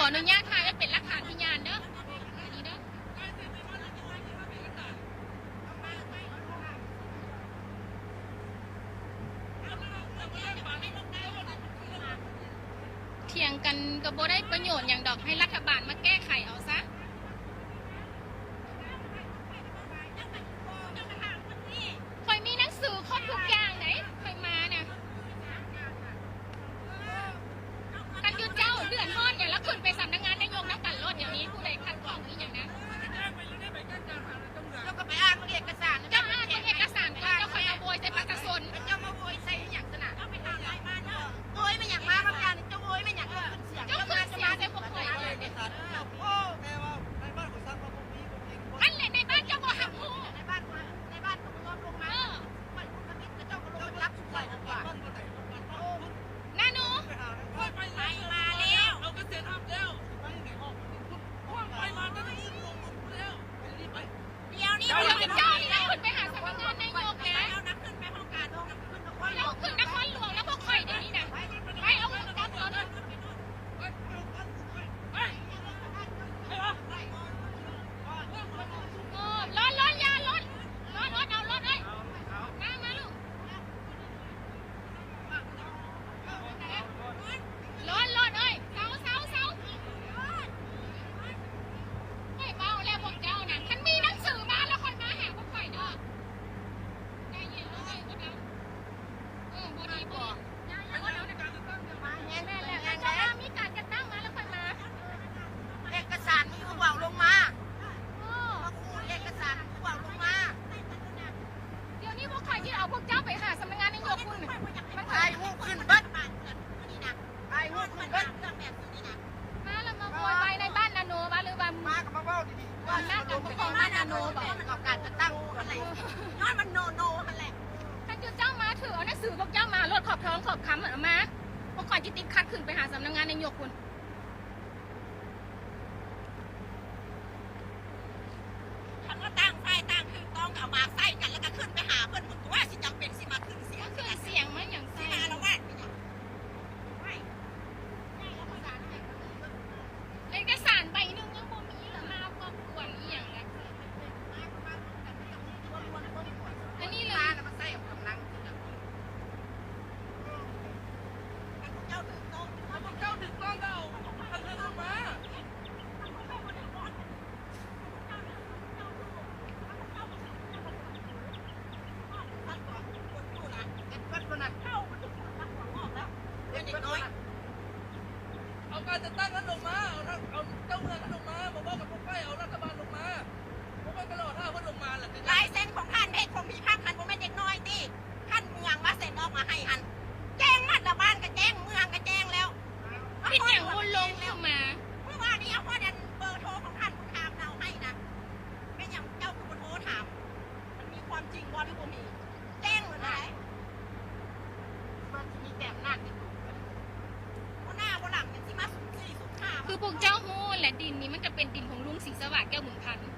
ออนุญาตถ่ายไว้เป็นหลักฐานพยานเด้ออันนี้เด้อเถียงกันก็บ่ได้ประโยชน์อย่างดอกให้รัฐบาลมาแก้ไขเอาซะคอยมีหนังสือครบทุกอย่างไหนคอยมาเนี่ยกันยุดเจ้าเดือดร้อนอย่างแล้วขึ้นไปสำนักงานนายกนักการรถอย่างนี้ผู้ใดขัดขวางนี่อย่างนั้นแล้วก็ไปอ้างเอกสารเจ้าอ้างเอกสารเจ้าคอยมาโวยใส่ประชาชนเจ้ามาโวยใส่อย่างสนะเจ้าไปทำอะไรมาเนาะโวยไม่อย่างมาทำงานเจ้าโวยไม่อย่างขึ้นเสียงเจ้าขึ้นเสียงใส่พวกข่อยเลยโอ้แม่ว่าในบ้านของสร้างพระพุทธมีอันเลยในบ้านเจ้าบ่หักหูในบ้านก็รวมลงมาไปคุณธมิตรเจ้าก็ลงรับสุขไฟดีกว่านานูไปมาแล้วเอาเกษียณทำแล้วไปไหนออกไปมาตั้งแต่แล้วเดี๋ยวนี้เราเป็นเจ้านี่นะขึ้นไปหาสำนักงานนายกนะแล้วนักขึ้นไปห้องการแล้วขึ้นนครหลวงแล้วพวกข่อยเดี๋ยวนี้นะไปเอาเงินกันก่อนร้อนยาร้อนเอารถเอ้ยมาลูกร้อนเอ้ยเสาไม่เบาแล้วพวกเจ้านั่นฉันมีหนังสือมาแล้วคนมาหาพวกข่อยเด้อใจเย็นเลยพวกเราบดีบอกแม่แล้วเจ้ามามีการจัดตั้งมาแล้วคนมาเอกสารมันวางลงมาเอกสารมันวางลงมาเดี๋ยวนี้พวกใครที่เอาพวกเจ้าไปหาสำนักงานนายกคุณมันไอ้หูขึ้นเบิ้ลไอ้หูขึ้นเบิ้ลมาแล้วมาโวยวายในบ้านนาโนมาหรือว่ามากับมาเบ้าดีๆว่าหน้ากันของบ้านนาโนบอกกับการจัดตั้งอะไรย้อนมันโนอะไรท่านเจ้ามาถือเอาหนังสือพวกเจ้ามารถขอบท้องขอบคำเหมือนมาพวกข่อยจิติดคัดขึ้นไปหาสำนักงานนายกคุณตั้งไฟตั้งคือต้องเอามาใส่กันแล้วก็ขึ้นไปหาเพื่อนมึงว่าสิจำเป็นสิมาขึ้นเสียงขึ้นเสียงมั้ยอย่างสิมาแล้วว่าเอกสารใบหนึ่งยังบ่มีเหรอมาก็ควรอีหยังนะอันนี้เลยมาใส่กำลังเจ้าถึงต้องก็เอาอันนั้นมา เอาการจัดตั้งนั้นลงมาเอาเจ้าเมืองนั้นลงมาบอกว่ากับพวกใกล้เอารัฐบาลลงมาพวกใกล้ก็รอถ้าเพื่อนลงมาแหละลายเส้นของท่านเพชรของผีภาคท่านผมไม่เด็กน้อยดิท่านเมืองมาเซ็นออกมาให้หันแจ้งมัดละบ้านก็แจ้งเมืองก็แจ้งแล้วพี่อย่างบุญลงเข้ามาเมื่อวานนี้เอาพ่อเดนเบอร์โทรของท่านคุณถามเราให้นะเป็นอย่างเจ้าคุณโทรถามมันมีความจริงว่าหรือเปล่ามีแจ้งหรือไงมันจะมีแต่หน้าที่ถูกหน้าบนหลังเนี่ยที่มาสุ่ม4สุ่ม5คือพวกเจ้าโหและดินนี้มันจะเป็นดินของลุงศรีสวัสดิ์แก้วหมุนพันธุ์